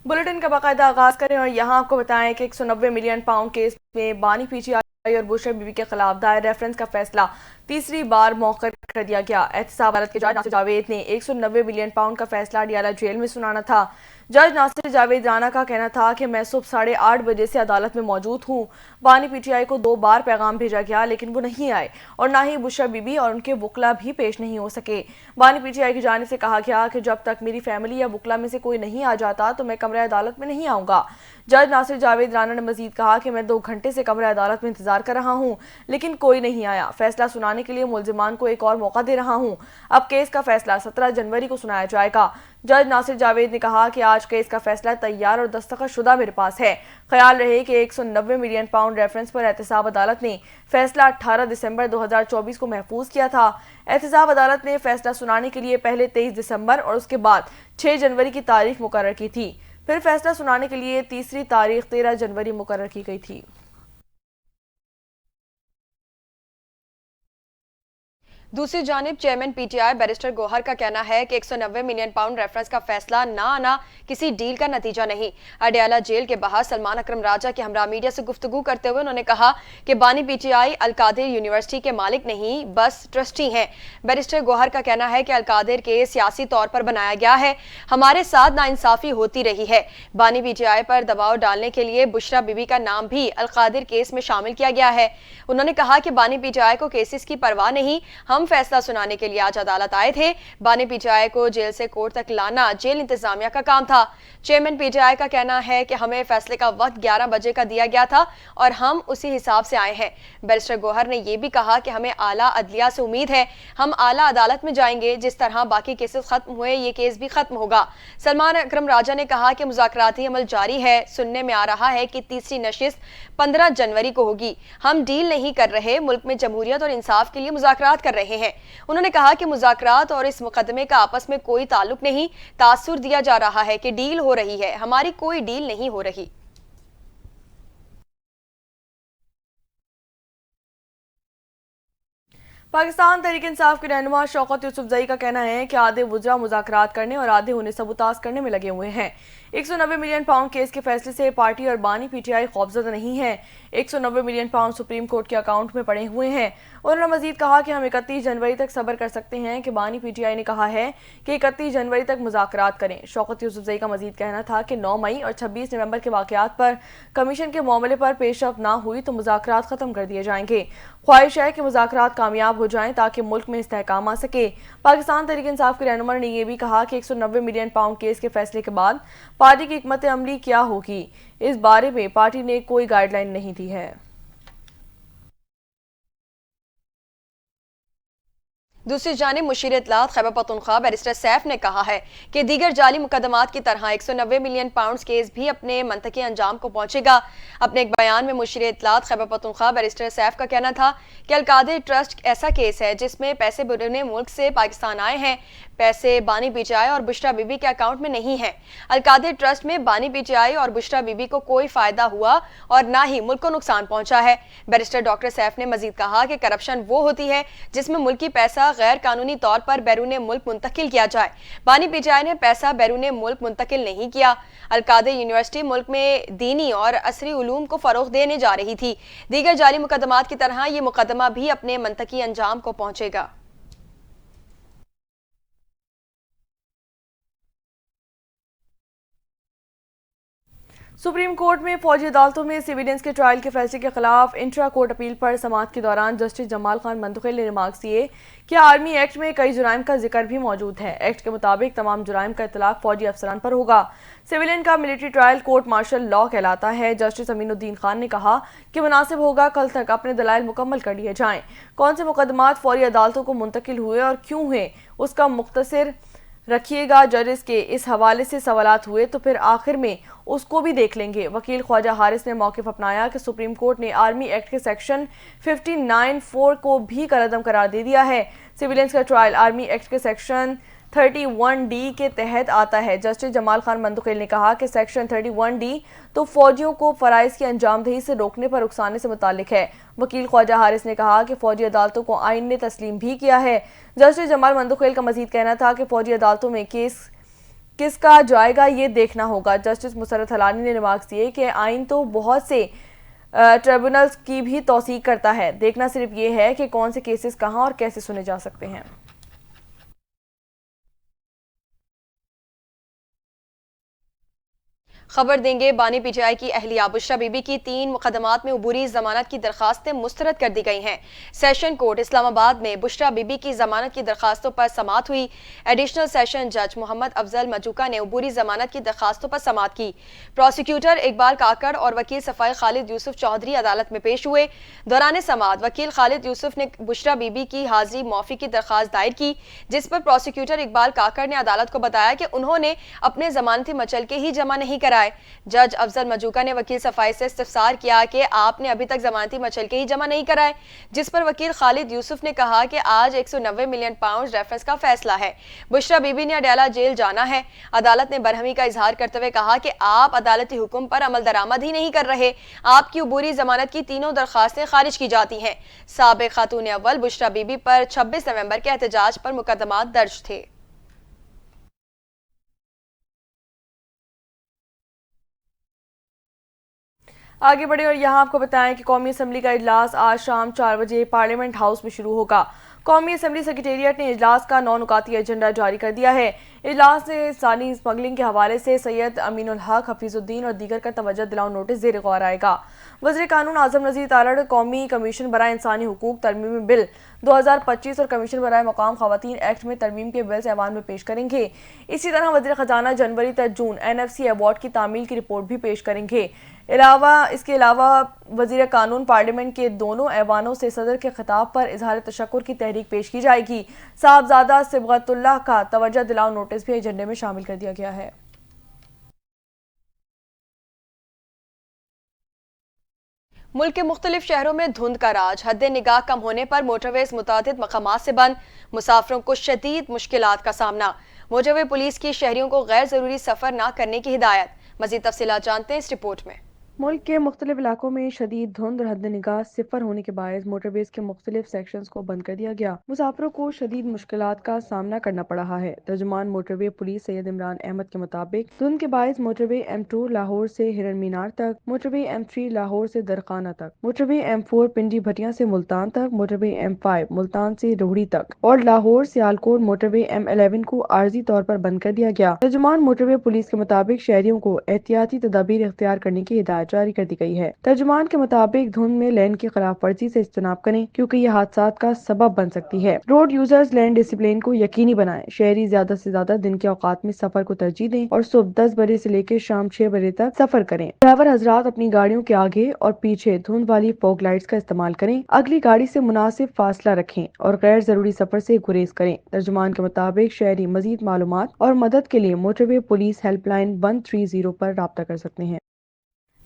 Bulletin का बाकायदा आगाज करें और यहाँ आपको बताएं कि 190 मिलियन पाउंड केस में बानी पीटीआई और बुशरा बीबी के खिलाफ दायर रेफरेंस का फैसला तीसरी बार मौखर कर दिया गया। एहतसाब अदालत के जज नासिर जावेद ने 190 मिलियन पाउंड का फैसला अडियाला जेल में सुनाना था। जज नासिर जावेद राना का कहना था कि मैं सुबह 8:30 बजे से अदालत में मौजूद हूँ। बानी पीटीआई को 2 बार पैगाम भेजा गया लेकिन वो नहीं आए और ना ही बुशरा बीबी और उनके वकला भी पेश नहीं हो सके। बानी पीटीआई की जानिब से कहा गया कि जब तक मेरी फैमिली या वकला में से कोई नहीं आ जाता तो मैं कमरे अदालत में नहीं आऊँगा। जज नासिर जावेद राना ने मजीद कहा कि मैं 2 घंटे से कमरे अदालत में इंतजार कर रहा हूँ लेकिन कोई नहीं आया। फैसला सुनाने के लिए मुल्जिमान को एक और मौका दे रहा हूँ। अब केस का फैसला 17 जनवरी को सुनाया जाएगा। जज नासिर जावेद ने कहा कि आज केस का फैसला तैयार और दस्तखत शुदा मेरे पास है। ख्याल रहे कि 190 मिलियन पाउंड रेफरेंस पर एहतसाब अदालत ने फैसला 18 दिसंबर 2024 को महफूज किया था। एहतसाब अदालत ने फैसला सुनाने के लिए पहले 23 दिसंबर और उसके बाद 6 जनवरी की तारीख मुकर्रर की थी। फिर फैसला सुनाने के लिए तीसरी तारीख 13 जनवरी मुकर्रर की गई थी। दूसरी जानिब चेयरमैन पीटीआई बैरिस्टर गौहर का कहना है कि 190 मिलियन पाउंड रेफरेंस का फैसला ना आना किसी डील का नतीजा नहीं। अडियाला जेल के बाहर सलमान अकरम राजा के हमरा मीडिया से गुफ्तगू करते हुए उन्होंने कहा कि बानी पीटीआई अलकादिर यूनिवर्सिटी के मालिक नहीं बस ट्रस्टी हैं। बैरिस्टर गौहर का कहना है कि अलकादिर के सियासी तौर पर बनाया गया है, हमारे साथ नाइंसाफी होती रही है। बानी पीटीआई पर दबाव डालने के लिए बुशरा बीबी का नाम भी अलकादिर केस में शामिल किया गया है। उन्होंने कहा कि बानी पीटीआई को केसेस की परवाह नहीं, हम फैसला सुनाने के लिए आज अदालत आए थे। बानी पीटीआई को जेल से कोर्ट तक लाना जेल इंतजामिया का काम था। चेयरमैन पीटीआई का कहना है कि हमें फैसले का वक्त 11 बजे का दिया गया था और हम उसी हिसाब से आए हैं। बैरिस्टर गौहर ने यह भी कहा कि हमें आला अदलिया से उम्मीद है, हम आला अदालत में जाएंगे, जिस तरह बाकी केसेस खत्म हुए ये केस भी खत्म होगा। सलमान अकरम राजा ने कहा कि मुज़ाकराती अमल जारी है। सुनने में आ रहा है कि तीसरी नशिस्त 15 जनवरी को होगी। हम डील नहीं कर रहे, मुल्क में जमहूरियत और इंसाफ के लिए मुज़ाकरात कर रहे हैं। उन्होंने कहा कि मुज़ाकरात और इस मुकदमे का आपस में कोई ताल्लुक नहीं। तासुर दिया जा रहा है कि डील हो रही है, हमारी कोई डील नहीं हो रही। पाकिस्तान तहरीक इंसाफ के रहनुमा शौकत यूसुफजई का कहना है कि आधे वुज़रा मुज़ाकरात करने और आधे उन्हें सबूताज करने में लगे हुए हैं। 190 मिलियन पाउंड केस के फैसले से पार्टी और बानी पीटीआई खौफजदा नहीं है। 190 मिलियन पाउंड सुप्रीम कोर्ट के अकाउंट में पड़े हुए हैं। उन्होंने मजीद कहा कि हम 31 जनवरी तक सब्र कर सकते हैं कि बानी पीटीआई ने कहा है कि 31 जनवरी तक मुज़ाकरात करें। शौकत यूसुफजई का मजीद कहना था कि 9 मई और 26 नवंबर के वाक़यात पर कमीशन के मामले पर पेशरफ ना हुई तो मुज़ाकरात ख़त्म कर दिए जाएंगे। ख्वाहिश है कि मुज़ाकरात कामयाब हो जाएं ताकि मुल्क में इस्तेहकाम आ सके। पाकिस्तान तहरीक इंसाफ के रहनुमा ने यह भी कहा कि 190 मिलियन पाउंड केस के फैसले के बाद पार्टी की हिकमत अमली क्या होगी, इस बारे में पार्टी ने कोई गाइडलाइन नहीं दी है। दूसरी जानिब मुशीर इत्तलात खैबर पख्तूनख्वा बैरिस्टर सैफ ने कहा है कि दीगर जाली मुकदमात की तरह 190 मिलियन पाउंड केस भी अपने मंतकी अंजाम को पहुंचेगा। अपने एक बयान में मुशीर इत्तलात खैबर पख्तूनख्वा बैरिस्टर सैफ का कहना था कि अलकादिर ट्रस्ट ऐसा केस है जिसमें पैसे बैरून मुल्क से पाकिस्तान आए हैं, पैसे बानी पीटीआई और बुशरा बीबी के अकाउंट में नहीं है। अलकादिर ट्रस्ट में बानी पीटीआई और बुशरा बीबी को कोई फायदा हुआ और ना ही मुल्क को नुकसान पहुंचा है। बैरिस्टर डॉक्टर सैफ ने मजीद कहा कि करप्शन वो होती है जिसमें मुल्की पैसा गैर कानूनी तौर पर बैरून मुल्क मुंतकिल किया जाए। बानी पीटीआई ने पैसा बैरून मुल्क मुंतकिल नहीं किया। अलकादिर यूनिवर्सिटी मुल्क में दीनी और असरी उलूम को फरोग देने जा रही थी। दीगर जाली मुकदमात की तरह ये मुकदमा भी अपने मंतकी अंजाम को पहुंचेगा। सुप्रीम कोर्ट में फौजी अदालतों में सिविलियंस के ट्रायल के फैसले के खिलाफ इंट्रा कोर्ट अपील पर समाअत के दौरान जस्टिस जमाल खान मंदखिल ने रिमार्क्स दिए कि आर्मी एक्ट में कई जुराइम का जिक्र भी मौजूद है। एक्ट के मुताबिक तमाम जुराइम का इतलाक फौजी अफसरान पर होगा। सिविलियन का military trial court martial law कहलाता है। जस्टिस अमीनुद्दीन खान ने कहा कि मुनासिब होगा कल तक अपने दलाइल मुकम्मल कर लिए जाएं। कौन से मुकदमात फौरी अदालतों को मुंतकिल हुए और क्यों हुए उसका मुख्तसर रखिएगा। जजेस के इस हवाले से सवालात हुए तो फिर आखिर में उसको भी देख लेंगे। वकील ख्वाजा हारिस ने मौक़िफ़ अपनाया कि सुप्रीम कोर्ट ने आर्मी एक्ट के सेक्शन 59(4) को भी कलअदम करार दे दिया है। सिविलियंस का ट्रायल आर्मी एक्ट के सेक्शन 31D के तहत आता है। जस्टिस जमाल खान मंदखिल ने कहा कि सेक्शन 31D तो फौजियों को फ़राइज़ की अंजामदही से रोकने पर उकसाने से मुतालिक है। वकील ख्वाजा हारिस ने कहा कि फौजी अदालतों को आइन ने तस्लीम भी किया है। जस्टिस जमाल मंदखिल का मजीद कहना था कि फौजी अदालतों में केस किसका जाएगा ये देखना होगा। जस्टिस मुसर्रत हलानी ने रिमार्क्स दिए कि आइन तो बहुत से ट्रिब्यूनल्स की भी तौसीक करता है, देखना सिर्फ ये है कि कौन से केसेस कहां और कैसे सुने जा सकते हैं। खबर देंगे बानी पीटीआई की अहलिया बुशरा बीबी की 3 मुकदमात में उबूरी जमानत की दरखास्तें मुस्तरद कर दी गई हैं। सेशन कोर्ट इस्लामाबाद में बुशरा बीबी की जमानत की दरखास्तों पर समाअत हुई। एडिशनल सेशन जज मोहम्मद अफजल मजूका ने उबूरी जमानत की दरखास्तों पर समाअत की। प्रोसिक्यूटर इकबाल काकड़ और वकील सफाई खालिद यूसुफ चौधरी अदालत में पेश हुए। दौरान समाअत वकील खालिद यूसुफ ने बुशरा बीबी की हाजिरी मौफी की दरखास्त दायर की, जिस पर प्रोसिक्यूटर इकबाल काकड़ ने अदालत को बताया कि उन्होंने अपने जमानती मचलके ही जमा नहीं कराए। जज अफजल मजूका ने वकील सफाई से इस्तिफसार किया कि आपने अभी तक जमानती मचलके ही जमा नहीं कराए, जिस पर वकील खालिद यूसुफ ने कहा कि आज 190 मिलियन पाउंड रेफरेंस का फैसला है, बुशरा बीबी ने अडयाला जेल जाना है। अदालत ने बरहमी का इजहार करते हुए कहा कि आप अदालती हुक्म पर अमल दरामद ही नहीं कर रहे, आपकी उबूरी जमानत की तीनों दरखास्तें खारिज की जाती हैं। साबिक खातून अव्वल बुशरा बीबी पर 26 नवंबर के एहतजाज पर मुकदमात दर्ज थे। आगे बढ़े और यहाँ आपको बताएं कि कौमी असम्बली का इजलास आज शाम 4 बजे पार्लियामेंट हाउस में शुरू होगा। कौमी असम्बली सेक्रेटेरिएट ने इजलास का 9 नुकाती एजेंडा जारी कर दिया है। इजलास ने इंसानी स्मगलिंग के हवाले से सैयद अमीनुल हक, हफीजुद्दीन और दीगर का तवज्जो दिलाओ नोटिस ज़ेर गौर आएगा। वज़ीर कानून आज़म नज़ीर तारड़ कौमी कमीशन बराए इंसानी हुकूक तरमीमी बिल 2025 और कमीशन बराए मकाम खवातीन एक्ट में तरमीम के बिल्स ऐवान में पेश करेंगे। इसी तरह वज़ीर ख़जाना जनवरी तक जून NFC अवार्ड की तामील की रिपोर्ट भी पेश करेंगे। इसके अलावा वज़ीर कानून पार्लियामेंट के दोनों ऐवानों से सदर के खिताब पर इजहार तशक्कुर की तहरीक पेश की जाएगी। साहबजादा सिबगतुल्लाह का तवज्जो दिलाओ नोटिस भी एजेंडे में शामिल कर दिया गया है। मुल्क के मुख्तलिफ शहरों में धुंध का राज, हद निगाह कम होने पर मोटरवेज मुतादिद मकामात से बंद, मुसाफिरों को शदीद मुश्किलात का सामना। मोटरवे पुलिस की शहरियों को गैर जरूरी सफर न करने की हिदायत। मजीद तफसीलात जानते हैं इस रिपोर्ट में। मुल्क के मुख्तलिफ इलाकों में शदीद धुंध और हद निगाह सिफर होने के बायस मोटरवेज के मुख्तलिफ सेक्शंस को बंद कर दिया गया। मुसाफिरों को शदीद मुश्किलात का सामना करना पड़ रहा है। तर्जुमान मोटरवे पुलिस सैयद इमरान अहमद के मुताबिक धुंध के बायस मोटरवे M2 लाहौर से हिरन मीनार तक, मोटरवे M3 लाहौर से दरखाना तक, मोटरवे M4 पिंडी भटिया से मुल्तान तक, मोटरवे M5 मुल्तान से रोहड़ी तक और लाहौर सियालकोट मोटरवे M11 को आर्जी तौर पर बंद कर दिया गया। तर्जुमान मोटरवे पुलिस के मुताबिक शहरियों को एहतियाती तदाबीर इख्तियार करने की हिदायत जारी कर दी गई है। तर्जुमान के मुताबिक धुंध में लेन की खिलाफ वर्जी से इज्तनाब करें, क्योंकि यह हादसा का सबब बन सकती है। रोड यूजर्स लेन डिसिप्लिन को यकीनी बनाएं। शहरी ज्यादा से ज्यादा दिन के औकात में सफर को तरजीह दें और सुबह 10 बजे से लेकर शाम 6 बजे तक सफर करें। ड्राइवर हजरात अपनी गाड़ियों के आगे और पीछे धुंध वाली फॉग लाइट्स का इस्तेमाल करें। अगली गाड़ी से मुनासिब फासला रखें और गैर जरूरी सफर से गुरेज करें। तर्जुमान के मुताबिक शहरी मजीद मालूमात और मदद के लिए मोटरवे पुलिस हेल्पलाइन 130 पर राब्ता कर सकते हैं।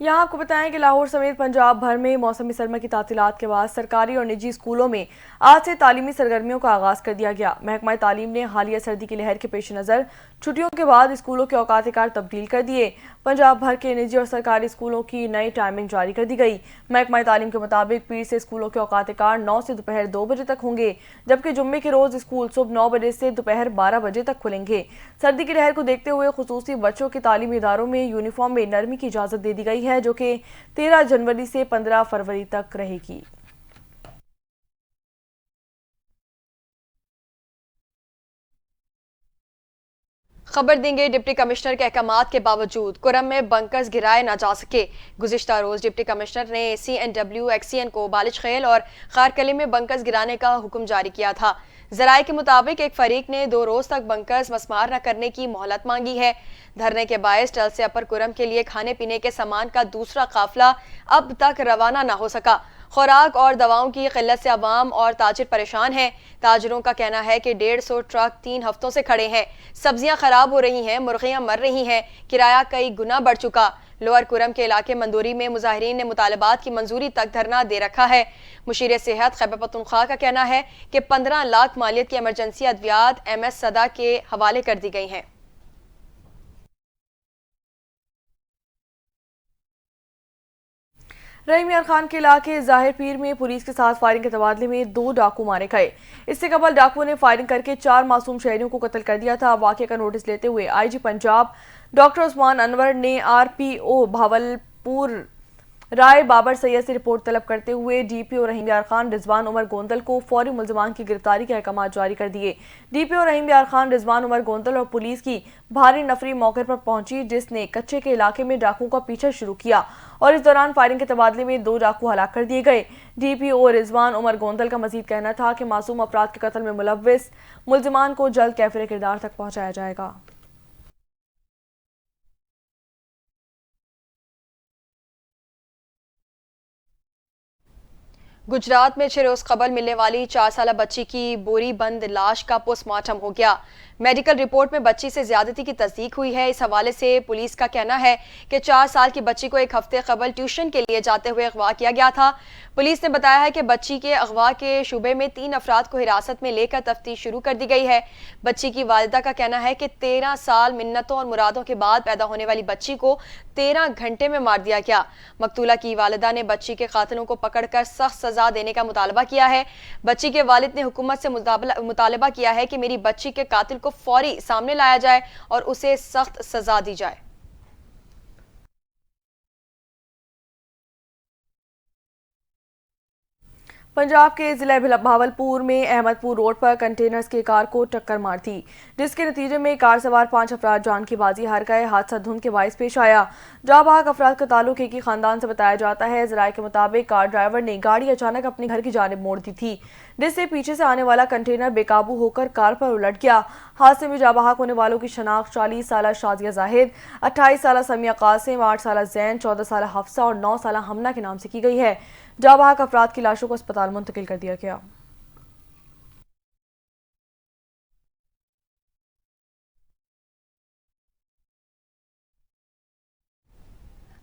यहाँ आपको बताएं कि लाहौर समेत पंजाब भर में मौसमी सरमा की तातीलात के बाद सरकारी और निजी स्कूलों में आज से तालीमी सरगर्मियों का आगाज कर दिया गया। महकमा तालीम ने हालिया सर्दी की लहर के पेश नज़र छुट्टियों के बाद स्कूलों के औकात कार तब्दील कर दिए। पंजाब भर के निजी और सरकारी स्कूलों की नई टाइमिंग जारी कर दी गई। महकमा तालीम के मुताबिक पीर से स्कूलों के औकात कार 9 से दोपहर 2 बजे तक होंगे, जबकि जुम्मे के रोज स्कूल सुबह 9 बजे से दोपहर 12 बजे तक खुलेंगे। सर्दी की लहर को देखते हुए खुसूसी बच्चों के तालीमी इदारों में यूनिफॉर्म में नरमी की इजाजत दे दी गई है, जो कि 13 जनवरी से 15 फरवरी तक रहेगी। खबर देंगे डिप्टी कमिश्नर के अहकामात के बावजूद कुरम में बंकर्स गिराए ना जा सके। गुज़िश्ता रोज डिप्टी कमिश्नर ने CNW XCN को बालिश खेल और खारकली में बंकर्स गिराने का हुक्म जारी किया था। जराये के मुताबिक एक फरीक ने 2 रोज तक बंकर्स मस्मार न करने की मोहलत मांगी है। धरने के बायस टल से अपर कुरम के लिए खाने पीने के सामान का दूसरा काफिला अब तक रवाना न हो सका। खुराक और दवाओं की किल्लत से अवाम और ताजिर परेशान हैं। ताजिरों का कहना है कि 150 ट्रक 3 हफ्तों से खड़े हैं। सब्जियां खराब हो रही हैं, मुर्गियां मर रही हैं, किराया कई गुना बढ़ चुका। लोअर कुरम के इलाके मंदूरी में मुजाहिरीन ने मुतालबात की मंजूरी तक धरना दे रखा है। मुशीर सेहत खैबर पख्तूनख्वा का कहना है कि 15 लाख मालियत की इमरजेंसी अद्वियात MS सदा के हवाले कर दी गई हैं। रहीम यार खान के इलाके जाहिर पीर में पुलिस के साथ फायरिंग के तबादले में 2 डाकू मारे गए। इससे कबल डाकुओं ने फायरिंग करके 4 मासूम शहरियों को कत्ल कर दिया था। वाक़े का नोटिस लेते हुए आईजी पंजाब डॉक्टर उस्मान अनवर ने आरपीओ भावलपुर राय बाबर सैयद से रिपोर्ट तलब करते हुए डीपीओ रहीम यार खान रिजवान उमर गोंदल को फौरी मुलजमान की गिरफ्तारी के अहकाम जारी कर दिए। डीपीओ रहीम यार खान रिजवान उमर गोंदल और पुलिस की भारी नफरी मौके पर पहुंची, जिसने कच्चे के इलाके में डाकुओं का पीछा शुरू किया और इस दौरान फायरिंग के तबादले में 2 डाकू हलाक कर दिए गए। डीपीओ रिजवान उमर गोंदल का मजीद कहना था कि मासूम अफराद के कत्ल में मुलव्विस मुलजमान को जल्द कैफिर किरदार तक पहुंचाया जाएगा। गुजरात में 6 रोज कबल मिलने वाली 4 साला बच्ची की बोरी बंद लाश का पोस्टमार्टम हो गया। मेडिकल रिपोर्ट में बच्ची से ज्यादती की तस्दीक हुई है। इस हवाले से पुलिस का कहना है कि 4 साल की बच्ची को 1 हफ्ते कबल ट्यूशन के लिए जाते हुए अगवा किया गया था। पुलिस ने बताया है कि बच्ची के अगवा के शुबे में 3 अफराद को हिरासत में लेकर तफ्तीश शुरू कर दी गई है। बच्ची की वालिदा का कहना है कि 13 साल मिन्नतों और मुरादों के बाद पैदा होने वाली बच्ची को 13 घंटे में मार दिया गया। मकतूला की वालिदा ने बच्ची के कातिलों को पकड़कर सख्त सजा देने का मुतालबा किया है। बच्ची के वालिद ने हुकूमत से मुतालबा किया है कि मेरी बच्ची के कातिल को फौरी सामने लाया जाए और उसे सख्त सजा दी जाए। पंजाब के जिला भावलपुर में अहमदपुर रोड पर कंटेनर्स की कार को टक्कर मार दी, जिसके नतीजे में कार सवार 5 अफराद जान की बाजी हार गए। हादसा धुंध के बायस पेश आया। जाबाग अफराद का ताल्लुक एक ही खानदान से बताया जाता है। जराये के मुताबिक कार ड्राइवर ने गाड़ी अचानक अपने घर की जानिब मोड़ दी थी, जिससे पीछे से आने वाला कंटेनर बेकाबू होकर कार पर उलट गया। हादसे में जाबाग होने वालों की शनाख्त 40 साला शाजिया जाहिद, 28 साला समिया कासिम, 8 साला जैन, 14 साला हफ्सा और 9 साला हमना के नाम से की गई है। जाबाग अफराद की लाशों को अस्पताल मुंतकिल कर दिया गया।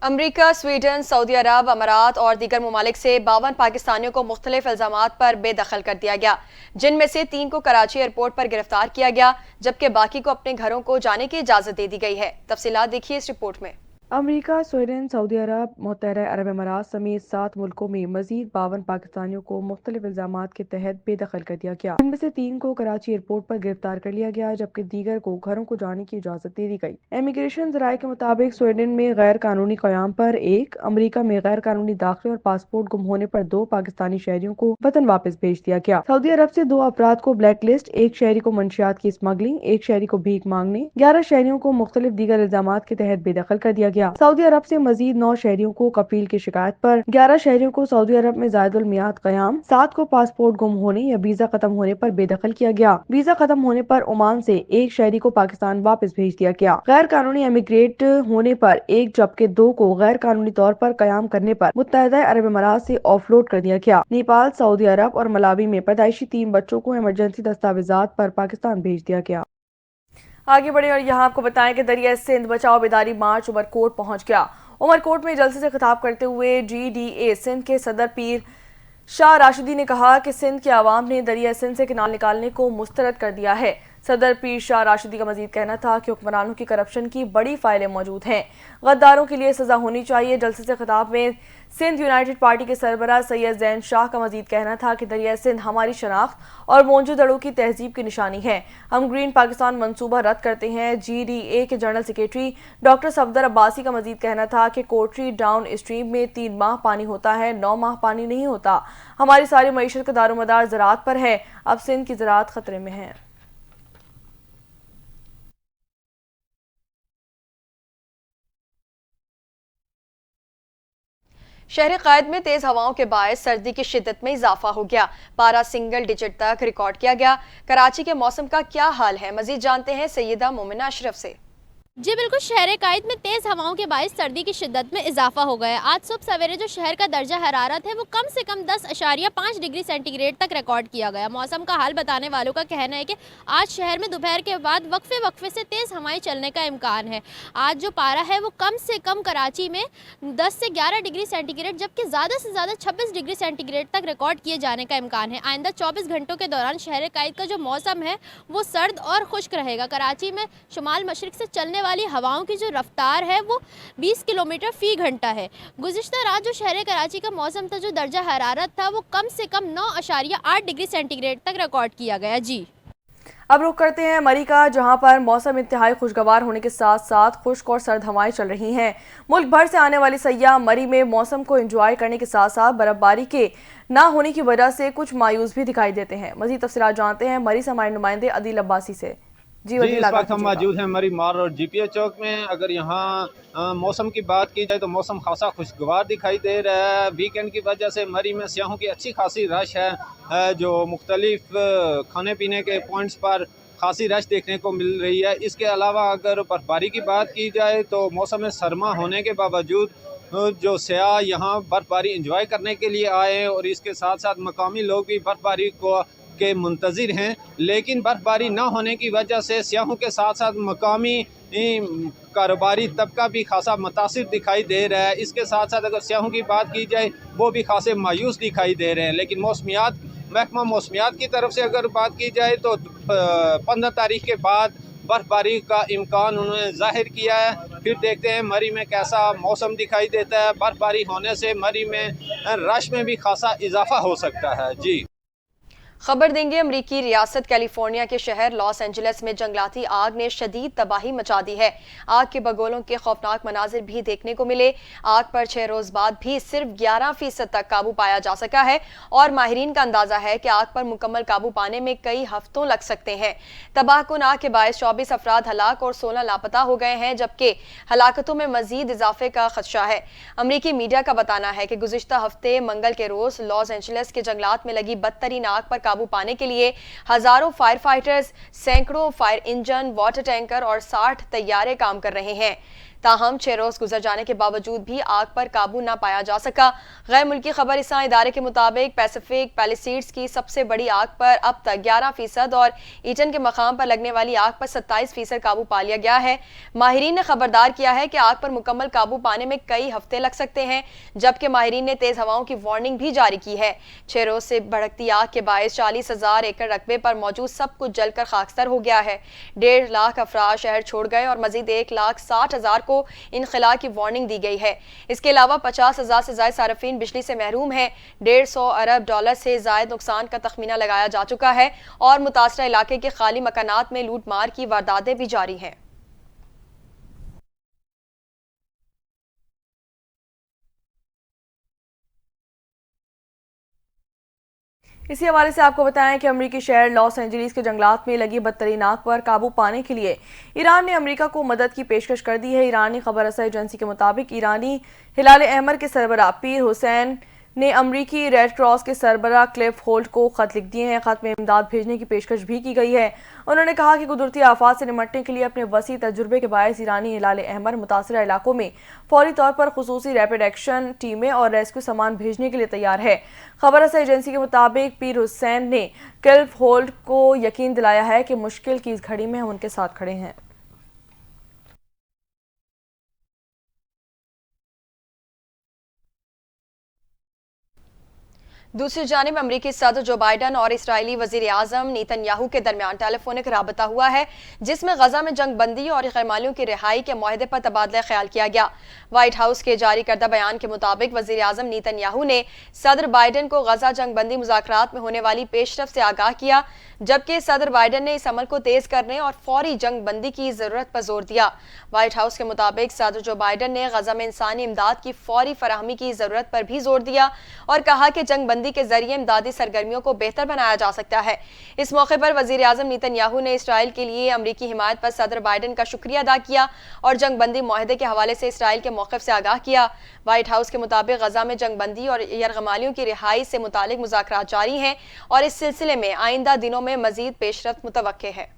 अमरीका, स्वीडन, सऊदी अरब, अमारात और दीगर ममालिक से 52 पाकिस्तानियों को मुख्तलिफ इल्जामात पर बेदखल कर दिया गया, जिनमें से 3 को कराची एयरपोर्ट पर गिरफ्तार किया गया, जबकि बाकी को अपने घरों को जाने की इजाजत दे दी गई है। तफसीलात देखिए इस रिपोर्ट में। अमरीका, स्वीडन, सऊदी अरब, मुत्तहदा अरब अमारात समेत 7 मुल्कों में मजीद 52 पाकिस्तानियों को मुख्तलिफ इल्जामात के तहत बेदखल कर दिया गया। इनमें से 3 को कराची एयरपोर्ट पर गिरफ्तार कर लिया गया, जबकि दीगर को घरों को जाने की इजाजत दे दी गई। इमिग्रेशन जराये के मुताबिक स्वीडन में गैर कानूनी क़याम पर 1, अमरीका में गैर कानूनी दाखिले और पासपोर्ट गुम होने पर 2 पाकिस्तानी शहरियों को वतन वापस भेज दिया गया। सऊदी अरब से 2 अफराद को ब्लैक लिस्ट, 1 शहरी को मंशियात की स्मगलिंग, 1 शहरी को भीख मांगने, 11 शहरियों को मुख्तलिफ दीगर इल्जामात के तहत बेदखल कर दिया गया। सऊदी अरब से मजीद 9 शहरियों को कफील की शिकायत पर, 11 शहरियों को सऊदी अरब में जायदुल मियाद क़याम, 7 को पासपोर्ट गुम होने या वीजा खत्म होने पर बेदखल किया गया। वीजा खत्म होने पर ओमान से 1 शहरी को पाकिस्तान वापस भेज दिया गया। गैर कानूनी इमिग्रेट होने पर 1 जबकि 2 को गैर कानूनी तौर पर क़याम करने पर मुत्तहदा अरब अमारात से ऑफलोड कर दिया गया। नेपाल, सऊदी अरब और मलावी में पैदाइशी 3 बच्चों को इमरजेंसी दस्तावेजात पर पाकिस्तान भेज दिया गया। आगे बढ़े और यहाँ आपको बताएं कि दरिया सिंध बचाओ बेदारी मार्च उमरकोट पहुंच गया। उमरकोट में जलसे से खिताब करते हुए GDA सिंध के सदर पीर शाह राशिदी ने कहा कि सिंध के आवाम ने दरिया सिंध से किनाल निकालने को मुस्तरद कर दिया है। सदर पीर शाह राशिदी का मजीद कहना था कि हुक्मरानों की करप्शन की बड़ी फाइलें मौजूद हैं, गद्दारों के लिए सजा होनी चाहिए। जलसे से खिताब में सिंध यूनाइटेड पार्टी के सरबराह सैयद जैन शाह का मजीद कहना था कि दरिया सिंध हमारी शनाख्त और मोंजो दड़ों की तहजीब की निशानी है। हम ग्रीन पाकिस्तान मंसूबा रद्द करते हैं। GDA के general secretary doctor Safdar Abbasi का मजीद कहना था कि कोटरी डाउन स्ट्रीम में 3 माह पानी होता है, 9 माह पानी नहीं होता। हमारी सारी मईशत का दारोमदार ज़राअत पर है। अब सिंध की ज़राअत खतरे में है। शहर कायद में तेज हवाओं के बायस सर्दी की शिद्दत में इजाफा हो गया। पारा सिंगल डिजिट तक रिकॉर्ड किया गया। कराची के मौसम का क्या हाल है, मजीद जानते हैं सैयदा मोमिना अशरफ से। जी बिल्कुल, शहर कायद में तेज़ हवाओं के बायस सर्दी की शिद्दत में इजाफा हो गया। आज सुबह सवेरे जो शहर का दर्जा हरारत है वो कम से कम 10.5 डिग्री सेंटीग्रेड तक रिकॉर्ड किया गया। मौसम का हाल बताने वालों का कहना है कि आज शहर में दोपहर के बाद वक्फे से तेज़ हवाएं चलने का इम्कान है। आज जो पारा है वो कम से कम कराची में 10 से 11 डिग्री सेंटीग्रेड जबकि ज़्यादा से ज़्यादा 26 डिग्री सेंटीग्रेड तक रिकॉर्ड किए जाने का इम्कान है। आइंदा 24 घंटों के दौरान शहर कायद का जो मौसम है वो सर्द और खुश्क रहेगा। कराची में शुमाल मशरिक से चलने वाली हवाओं की जो रफ्तार है वो 20 किलोमीटर फी घंटा है। गुज़िश्ता रात जो शहर कराची का मौसम था, जो दर्जा हरारत था वो कम से कम 9.8 डिग्री सेंटीग्रेड तक रिकॉर्ड किया गया। जी, अब रुख करते हैं मरी का, जहां पर मौसम इंतहाई खुशगवार होने के साथ साथ खुश्क और सर्द हवाएं चल रही हैं। मुल्क भर से आने वाली सयाह मरी में मौसम को एंजॉय करने के साथ साथ बर्फबारी के ना होने की वजह से कुछ मायूस भी दिखाई देते हैं। मजीद तफसीलात जानते हैं मरी से हमारे नुमाइंदे अदील अब्बासी से। जी, इस वक्त हम मौजूद हैं मरी मार और जीपीए चौक में। अगर यहाँ मौसम की बात की जाए तो मौसम खासा खुशगवार दिखाई दे रहा है। वीकेंड की वजह से मरी में सियाहों की अच्छी खासी रश है, जो मुख्तलिफ खाने पीने के पॉइंट्स पर खासी रश देखने को मिल रही है। इसके अलावा अगर बर्फबारी की बात की जाए तो मौसम सरमा होने के बावजूद जो सयाह यहाँ बर्फबारी इंजॉय करने के लिए आए हैं और इसके साथ साथ मकामी लोग भी बर्फबारी को के मुंतज़िर हैं, लेकिन बर्फबारी ना होने की वजह से सियाहों के साथ साथ मकामी कारोबारी तबका भी खासा मुतासिर दिखाई दे रहा है। इसके साथ साथ अगर सियाहों की बात की जाए वो भी खासे मायूस दिखाई दे रहे हैं। लेकिन मौसमियात महकमा मौसमियात की तरफ से अगर बात की जाए तो 15 तारीख के बाद बर्फबारी का इम्कान उन्होंने जाहिर किया है। फिर देखते हैं मरी में कैसा मौसम दिखाई देता है। बर्फबारी होने से मरी में रश में भी खासा इजाफा हो सकता है। जी, खबर देंगे अमरीकी रियासत कैलिफोर्निया के शहर लॉस एंजलिस में जंगलाती आग ने शदीद तबाही मचा दी है। आग के बगोलों के खौफनाक मनाजिर भी देखने को मिले। आग पर 6 रोज बाद भी सिर्फ 11% तक काबू पाया जा सका है और माहिरीन का अंदाजा है कि आग पर मुकम्मल काबू पाने में कई हफ्तों लग सकते हैं। तबाहकुन आग के बायस 24 अफराद हलाक और 16 लापता हो गए हैं, जबकि हलाकतों में मजीद इजाफे का खदशा है। अमरीकी मीडिया का बताना है कि गुज़िश्ता हफ्ते मंगल के रोज लॉस एंजलिस के जंगलात में लगी बदतरीन आग पर काबू पाने के लिए हजारों फायर फाइटर्स, सैकड़ों फायर इंजन, वाटर टैंकर और 60 तैयारे काम कर रहे हैं। ताहम 6 रोज गुजर जाने के बावजूद भी आग पर काबू न पाया जा सका। गैर मुल्की खबर इसा इदारे के मुताबिक पैसिफिक पैलिसीड्स की सबसे बड़ी आग पर अब तक 11% और ईटन के मकाम पर लगने वाली आग पर 27% काबू पा लिया गया है। माहिरीन ने खबरदार किया है कि आग पर मुकम्मल काबू पाने में कई हफ्ते लग सकते हैं, जबकि माहिरीन ने तेज हवाओं की वार्निंग भी जारी की है। 6 रोज से भड़कती आग के बायस 40,000 एकड़ रकबे पर मौजूद सब कुछ जलकर खाकसर हो गया है। 1.5 लाख अफराद शहर छोड़ गए और मजीद 1,60,000 को इनखला की वार्निंग दी गई है। इसके अलावा 50,000 से ज्यादा सार्फिन बिजली से महरूम है। $150 अरब से ज्यादा नुकसान का तखमीना लगाया जा चुका है और मुतासरा इलाके के खाली मकानात में लूट मार की वारदातें भी जारी हैं। इसी हवाले से आपको बताएं कि अमरीकी शहर लॉस एंजलिस के जंगलात में लगी बदतरीन आग पर काबू पाने के लिए ईरान ने अमेरिका को मदद की पेशकश कर दी है। ईरानी खबर रसा एजेंसी के मुताबिक ईरानी हिलाल अहमर के सरबराह पीर हुसैन ने अमरीकी रेड क्रॉस के सरबराह क्लिफ होल्ट को खत लिख दिए हैं। खत में इमदाद भेजने की पेशकश भी की गई है। उन्होंने कहा कि कुदरती आफात से निपटने के लिए अपने वसी तजुर्बे के बायस ईरानी हिलाल अहमर मुतासरा इलाकों में फौरी तौर पर खुसूसी रैपिड एक्शन टीमें और रेस्क्यू सामान भेजने के लिए तैयार है। खबर रसा एजेंसी के मुताबिक पीर हुसैन ने क्लिफ होल्ट को यकीन दिलाया है कि मुश्किल की इस घड़ी में हम उनके साथ खड़े हैं। दूसरी जानिब अमरीकी सदर जो बाइडन और इसराइली वजीर आजम नेतन्याहू के दरमियान टेलीफोनिक राबता हुआ है, जिसमें गजा में जंग बंदी और गैरमालियों की रिहाई के मुआहदे पर तबादला ख्याल किया गया। व्हाइट हाउस के जारी करदा बयान के मुताबिक वजीर आजम नेतन्याहू ने सदर बाइडन को गजा जंग बंदी मुज़ाकरात में होने वाली पेशरफ से आगाह किया, जबकि सदर बाइडन ने इस अमल को तेज करने और फौरी जंग बंदी की जरूरत पर जोर दिया। व्हाइट हाउस के मुताबिक सदर जो बाइडन ने गजा में इंसानी इमदाद की फौरी फराहमी की जरूरत पर भी जोर दिया और कहा कि जंग बंदी के जरिए इमदादी सरगर्मियों को बेहतर बनाया जा सकता है। इस मौके पर वजीर आजम नेतन्याहू ने इसराइल के लिए अमरीकी हिमायत पर सदर बाइडन का शुक्रिया अदा किया और जंग बंदी मुआहदे के हवाले से इसराइल के मौक़िफ़ से आगाह किया। व्हाइट हाउस के मुताबिक गजा में जंग बंदी और यरगमालियों की रिहाई से मुतालिक मुज़ाकरात जारी हैं और इस सिलसिले में आइंदा दिनों में मजीद पेशरफ्त मुतवक्के है।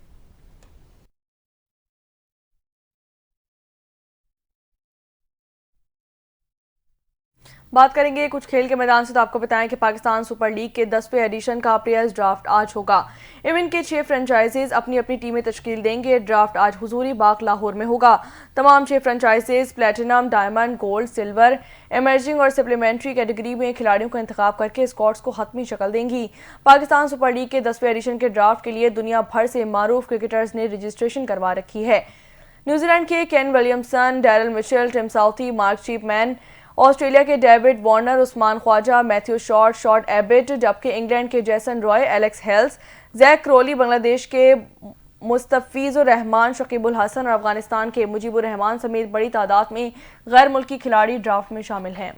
बात करेंगे कुछ खेल के मैदान से, तो आपको बताएं कि पाकिस्तान सुपर लीग के 10वें एडिशन का प्लेयर्स ड्राफ्ट आज होगा। इवेंट के 6 फ्रेंचाइजीज अपनी अपनी टीमें तश्कील देंगे। ड्राफ्ट आज हुजूरी बाग लाहौर में होगा। तमाम 6 franchises platinum, diamond, gold, silver, emerging और सप्लीमेंट्री कैटेगरी में खिलाड़ियों का इंतखाब करके स्क्वाड्स को हतमी शक्ल देंगी। पाकिस्तान सुपर लीग के 10वें एडिशन के ड्राफ्ट के लिए दुनिया भर से मारूफ क्रिकेटर्स ने रजिस्ट्रेशन करवा रखी है। न्यूजीलैंड के Kane Williamson, Daryl Mitchell, Tim Southee, Mark Chapman, Australia के David Warner, Usman Khawaja, Matthew Short Abbott, जबकि इंग्लैंड के Jason Roy, Alex Hales, Zak Crawley, Bangladesh के मुस्तफिजुर रहमान, शकीबुल हसन और अफगानिस्तान के मुजीबुर रहमान समेत बड़ी तादाद में गैर मुल्की खिलाड़ी ड्राफ्ट में शामिल हैं।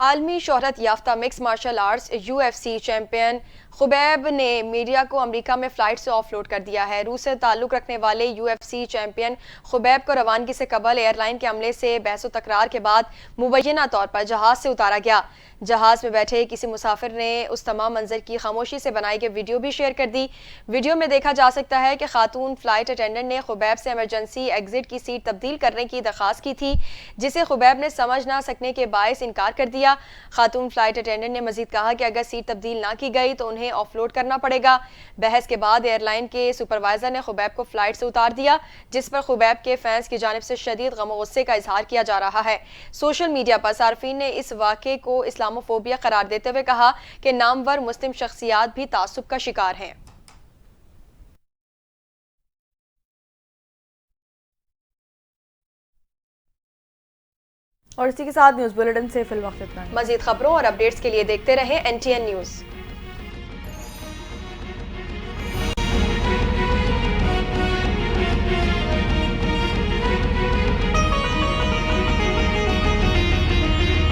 आलमी शोहरत याफ्ता mix martial arts UFC champion Khabib ने मीडिया को अमेरिका में फ्लाइट से ऑफलोड कर दिया है। रूस से ताल्लुक रखने वाले UFC चैंपियन खुबैब को रवानगी से कबल एयरलाइन के अमले से बहस तकरार के बाद मुबैना तौर पर जहाज से उतारा गया। जहाज में बैठे किसी मुसाफिर ने उस तमाम मंजर की खामोशी से बनाई गई वीडियो भी शेयर कर दी। वीडियो में देखा जा सकता है कि खातून फ्लाइट अटेंडेंट ने खुबैब से इमरजेंसी एग्जिट की सीट तब्दील करने की दरख्वास्त की थी, जिसे खुबैब ने समझ ना सकने के बायस इनकार कर दिया। खातून फ्लाइट अटेंडेंट ने मजीद कहा कि अगर सीट तब्दील ना की गई तो उन्हें ऑफलोड करना पड़ेगा। बहस के बाद एयरलाइन के सुपरवाइजर ने खुबैब को फ्लाइट से उतार दिया, जिस पर खुबैब के फैंस की जानिब से शदीद गम गुस्से का इजहार किया जा रहा है। सोशल मीडिया पर सार्फिन ने इस वाक़े को इस्लामोफोबिया करार देते हुए कहा कि नामवर मुस्लिम शख्सियात भी तासुब का शिकार हैं। और इसी के साथ न्यूज़ बुलेटिन से फिल वक्त इतना ही। मजीद खबरों और अपडेट्स के लिए देखते रहें NTN न्यूज़।